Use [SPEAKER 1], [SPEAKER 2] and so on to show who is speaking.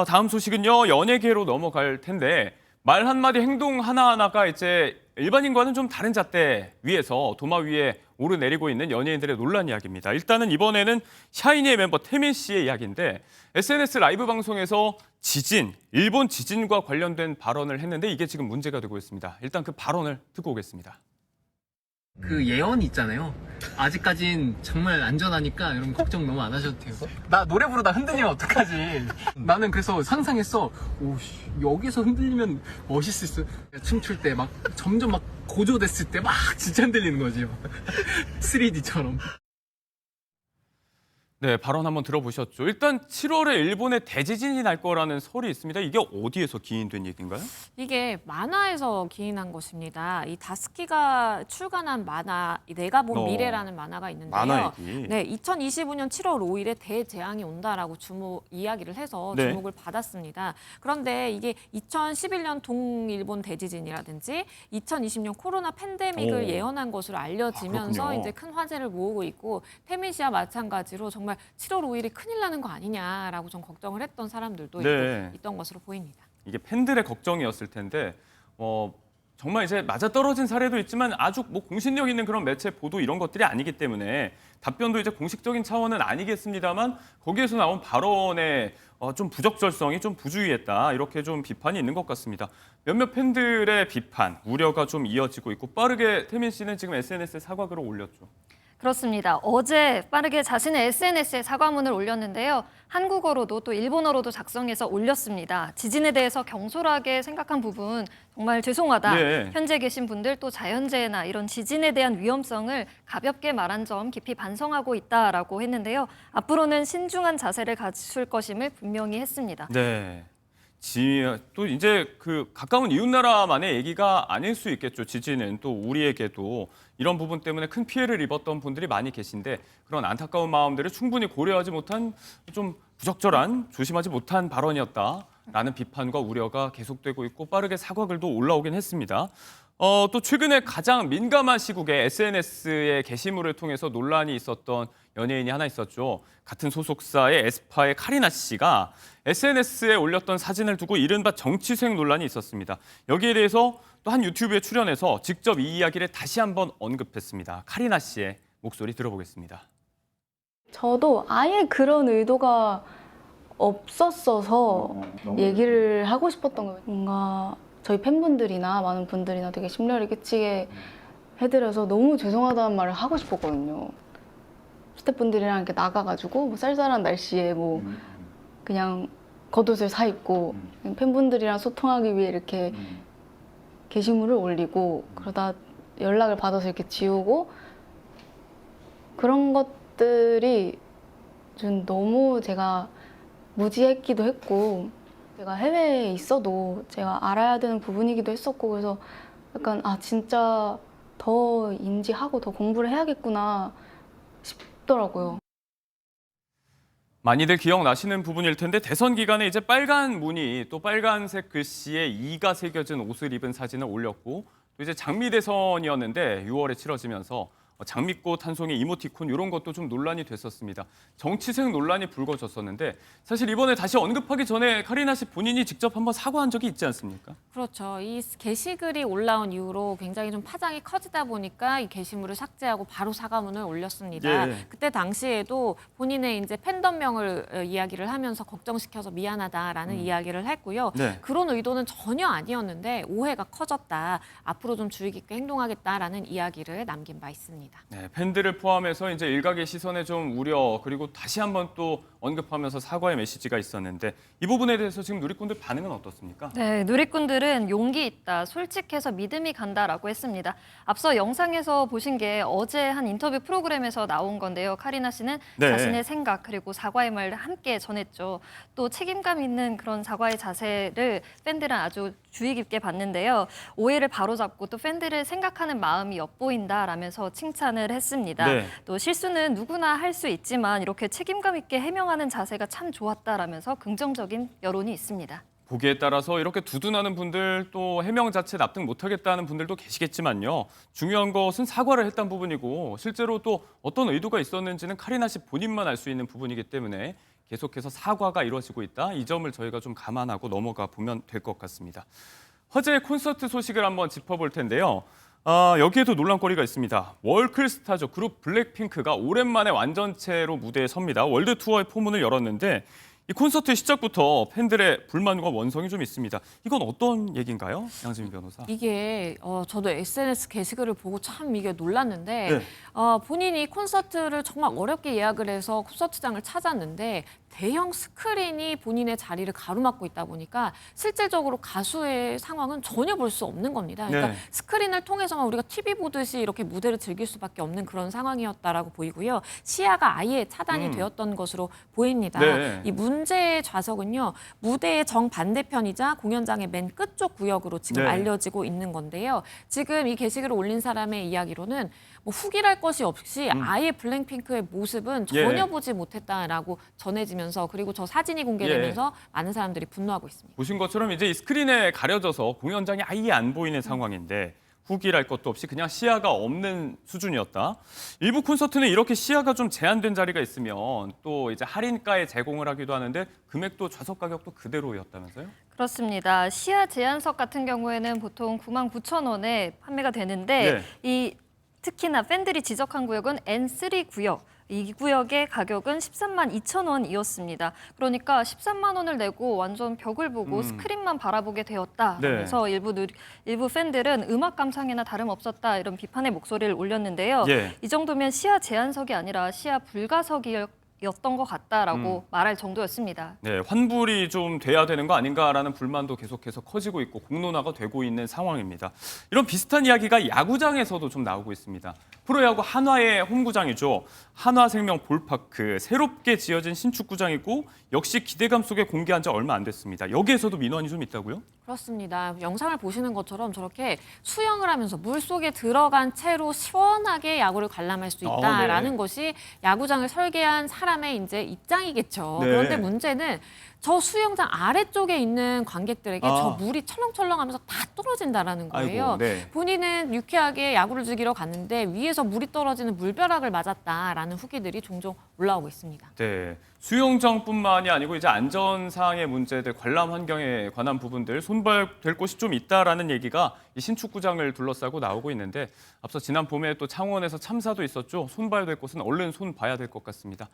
[SPEAKER 1] 다음 소식은요, 연예계로 넘어갈 텐데 말 한마디 행동 하나하나가 이제 일반인과는 좀 다른 잣대 위에서 도마 위에 오르내리고 있는 연예인들의 논란 이야기입니다. 일단은 이번에는 샤이니의 멤버 태민 씨의 이야기인데 SNS 라이브 방송에서 일본 지진과 관련된 발언을 했는데 이게 지금 문제가 되고 있습니다. 일단 그 발언을 듣고 오겠습니다.
[SPEAKER 2] 그 예언 있잖아요. 아직까진 정말 안전하니까 여러분 걱정 너무 안 하셔도 돼요. 나 노래 부르다 흔들리면 어떡하지? 나는 그래서 상상했어. 오씨, 여기서 흔들리면 멋있을 수. 춤출 때 막 점점 막 고조됐을 때 막 진짜 흔들리는 거지. 3D처럼.
[SPEAKER 1] 네, 발언 한번 들어보셨죠? 일단 7월에 일본에 대지진이 날 거라는 설이 있습니다. 이게 어디에서 기인된 얘기인가요?
[SPEAKER 3] 이게 만화에서 기인한 것입니다. 이 다스키가 출간한 만화 내가 본 미래라는 만화가 있는데요.
[SPEAKER 1] 만화 얘기.
[SPEAKER 3] 네, 2025년 7월 5일에 대재앙이 온다라고 이야기를 해서 주목을 받았습니다. 그런데 이게 2011년 동일본 대지진이라든지 2020년 코로나 팬데믹을 예언한 것으로 알려지면서 이제 큰 화제를 모으고 있고 태민 씨와 마찬가지로 정말 7월 5일이 큰일 나는 거 아니냐라고 좀 걱정을 했던 사람들도 있던 것으로 보입니다.
[SPEAKER 1] 이게 팬들의 걱정이었을 텐데 정말 이제 맞아떨어진 사례도 있지만 아주 공신력 있는 그런 매체 보도 이런 것들이 아니기 때문에 답변도 이제 공식적인 차원은 아니겠습니다만 거기에서 나온 발언의 좀 부적절성이 좀 부주의했다 이렇게 좀 비판이 있는 것 같습니다. 몇몇 팬들의 비판, 우려가 좀 이어지고 있고 빠르게 태민 씨는 지금 SNS에 사과글을 올렸죠.
[SPEAKER 4] 그렇습니다. 어제 빠르게 자신의 SNS에 사과문을 올렸는데요. 한국어로도 또 일본어로도 작성해서 올렸습니다. 지진에 대해서 경솔하게 생각한 부분 정말 죄송하다.
[SPEAKER 1] 네.
[SPEAKER 4] 현재 계신 분들 또 자연재해나 이런 지진에 대한 위험성을 가볍게 말한 점 깊이 반성하고 있다라고 했는데요. 앞으로는 신중한 자세를 갖출 것임을 분명히 했습니다.
[SPEAKER 1] 네. 또 이제 그 가까운 이웃나라만의 얘기가 아닐 수 있겠죠. 지진은 또 우리에게도 이런 부분 때문에 큰 피해를 입었던 분들이 많이 계신데 그런 안타까운 마음들을 충분히 고려하지 못한 좀 부적절한 조심하지 못한 발언이었다라는 비판과 우려가 계속되고 있고 빠르게 사과글도 올라오긴 했습니다. 또 최근에 가장 민감한 시국에 SNS의 게시물을 통해서 논란이 있었던 연예인이 하나 있었죠. 같은 소속사의 에스파의 카리나 씨가 SNS에 올렸던 사진을 두고 이른바 정치수행 논란이 있었습니다. 여기에 대해서 또 한 유튜브에 출연해서 직접 이 이야기를 다시 한번 언급했습니다. 카리나 씨의 목소리 들어보겠습니다.
[SPEAKER 5] 저도 아예 그런 의도가 없었어서 얘기를 하고 싶었던 거예요. 뭔가 저희 팬분들이나 많은 분들이나 되게 심려를 끼치게 해드려서 너무 죄송하다는 말을 하고 싶었거든요. 스태프분들이랑 이렇게 나가가지고 뭐 쌀쌀한 날씨에 뭐 그냥 겉옷을 사 입고 팬분들이랑 소통하기 위해 이렇게 게시물을 올리고 그러다 연락을 받아서 이렇게 지우고 그런 것들이 좀 너무 제가 무지했기도 했고 제가 해외에 있어도 제가 알아야 되는 부분이기도 했었고 그래서 약간 진짜 더 인지하고 더 공부를 해야겠구나 싶더라고요.
[SPEAKER 1] 많이들 기억나시는 부분일 텐데 대선 기간에 이제 빨간 무늬 또 빨간색 글씨에 이가 새겨진 옷을 입은 사진을 올렸고 또 이제 장미 대선이었는데 6월에 치러지면서 장미꽃 한 송이 이모티콘 이런 것도 좀 논란이 됐었습니다. 정치색 논란이 불거졌었는데 사실 이번에 다시 언급하기 전에 카리나 씨 본인이 직접 한번 사과한 적이 있지 않습니까?
[SPEAKER 3] 그렇죠. 이 게시글이 올라온 이후로 굉장히 좀 파장이 커지다 보니까 이 게시물을 삭제하고 바로 사과문을 올렸습니다. 그때 당시에도 본인의 이제 팬덤명을 이야기를 하면서 걱정시켜서 미안하다라는 이야기를 했고요. 그런 의도는 전혀 아니었는데 오해가 커졌다. 앞으로 좀 주의 깊게 행동하겠다라는 이야기를 남긴 바 있습니다.
[SPEAKER 1] 네, 팬들을 포함해서 이제 일각의 시선에 좀 우려 그리고 다시 한번 또 언급하면서 사과의 메시지가 있었는데 이 부분에 대해서 지금 누리꾼들 반응은 어떻습니까?
[SPEAKER 4] 네, 누리꾼들은 용기 있다, 솔직해서 믿음이 간다라고 했습니다. 앞서 영상에서 보신 게 어제 한 인터뷰 프로그램에서 나온 건데요. 카리나 씨는 자신의 생각 그리고 사과의 말을 함께 전했죠. 또 책임감 있는 그런 사과의 자세를 팬들은 아주 주의 깊게 봤는데요. 오해를 바로잡고 또 팬들을 생각하는 마음이 엿보인다라면서 칭찬을 했습니다. 또 실수는 누구나 할 수 있지만 이렇게 책임감 있게 해명하는 자세가 참 좋았다라면서 긍정적인 여론이 있습니다.
[SPEAKER 1] 보기에 따라서 이렇게 두둔하는 분들 또 해명 자체 납득 못하겠다는 분들도 계시겠지만요. 중요한 것은 사과를 했다는 부분이고 실제로 또 어떤 의도가 있었는지는 카리나 씨 본인만 알 수 있는 부분이기 때문에 계속해서 사과가 이루어지고 있다. 이 점을 저희가 좀 감안하고 넘어가 보면 될 것 같습니다. 화제의 콘서트 소식을 한번 짚어볼 텐데요. 여기에도 논란거리가 있습니다. 월클 스타죠. 그룹 블랙핑크가 오랜만에 완전체로 무대에 섭니다. 월드 투어의 포문을 열었는데 이 콘서트 시작부터 팬들의 불만과 원성이 좀 있습니다. 이건 어떤 얘기인가요, 양지민 변호사?
[SPEAKER 3] 이게 저도 SNS 게시글을 보고 참 이게 놀랐는데
[SPEAKER 1] 네.
[SPEAKER 3] 본인이 콘서트를 정말 어렵게 예약을 해서 콘서트장을 찾았는데 대형 스크린이 본인의 자리를 가로막고 있다 보니까 실질적으로 가수의 상황은 전혀 볼 수 없는 겁니다. 그러니까
[SPEAKER 1] 네.
[SPEAKER 3] 스크린을 통해서만 우리가 TV 보듯이 이렇게 무대를 즐길 수밖에 없는 그런 상황이었다라고 보이고요. 시야가 아예 차단이 되었던 것으로 보입니다.
[SPEAKER 1] 네.
[SPEAKER 3] 이 문제의 좌석은요. 무대의 정반대편이자 공연장의 맨 끝쪽 구역으로 지금
[SPEAKER 1] 네.
[SPEAKER 3] 알려지고 있는 건데요. 지금 이 게시글을 올린 사람의 이야기로는 뭐 후기랄 것이 없이 아예 블랙핑크의 모습은 전혀
[SPEAKER 1] 예.
[SPEAKER 3] 보지 못했다라고 전해지면서 그리고 저 사진이 공개되면서 많은 사람들이 분노하고 있습니다.
[SPEAKER 1] 보신 것처럼 이제 이 스크린에 가려져서 공연장이 아예 안 보이는 상황인데 후기랄 것도 없이 그냥 시야가 없는 수준이었다. 일부 콘서트는 이렇게 시야가 좀 제한된 자리가 있으면 또 이제 할인가에 제공을 하기도 하는데 금액도 좌석 가격도 그대로였다면서요?
[SPEAKER 4] 그렇습니다. 시야 제한석 같은 경우에는 보통 99,000원에 판매가 되는데 특히나 팬들이 지적한 구역은 N3 구역. 이 구역의 가격은 13만 2천 원이었습니다. 그러니까 13만 원을 내고 완전 벽을 보고 스크린만 바라보게 되었다.
[SPEAKER 1] 네.
[SPEAKER 4] 그래서 일부 팬들은 음악 감상이나 다름없었다 이런 비판의 목소리를 올렸는데요.
[SPEAKER 1] 예.
[SPEAKER 4] 이 정도면 시야 제한석이 아니라 시야 불가석이었던 것 같다라고 말할 정도였습니다.
[SPEAKER 1] 네, 환불이 좀 돼야 되는 거 아닌가라는 불만도 계속해서 커지고 있고 공론화가 되고 있는 상황입니다. 이런 비슷한 이야기가 야구장에서도 좀 나오고 있습니다. 프로야구 한화의 홈구장이죠. 한화생명 볼파크, 새롭게 지어진 신축구장이고 역시 기대감 속에 공개한 지 얼마 안 됐습니다. 여기에서도 민원이 좀 있다고요?
[SPEAKER 3] 그렇습니다. 영상을 보시는 것처럼 저렇게 수영을 하면서 물속에 들어간 채로 시원하게 야구를 관람할 수 있다라는
[SPEAKER 1] 네.
[SPEAKER 3] 것이 야구장을 설계한 사람의 이제 입장이겠죠.
[SPEAKER 1] 네.
[SPEAKER 3] 그런데 문제는 저 수영장 아래쪽에 있는 관객들에게 저 물이 철렁철렁하면서 다 떨어진다라는 거예요.
[SPEAKER 1] 아이고, 네.
[SPEAKER 3] 본인은 유쾌하게 야구를 즐기러 갔는데 위에서 물이 떨어지는 물벼락을 맞았다라는 후기들이 종종 올라오고 있습니다.
[SPEAKER 1] 네, 수영장뿐만이 아니고 이제 안전상의 문제들, 관람 환경에 관한 부분들 손발될 곳이 좀 있다라는 얘기가 이 신축구장을 둘러싸고 나오고 있는데 앞서 지난 봄에 또 창원에서 참사도 있었죠. 손발될 곳은 얼른 손 봐야 될 것 같습니다.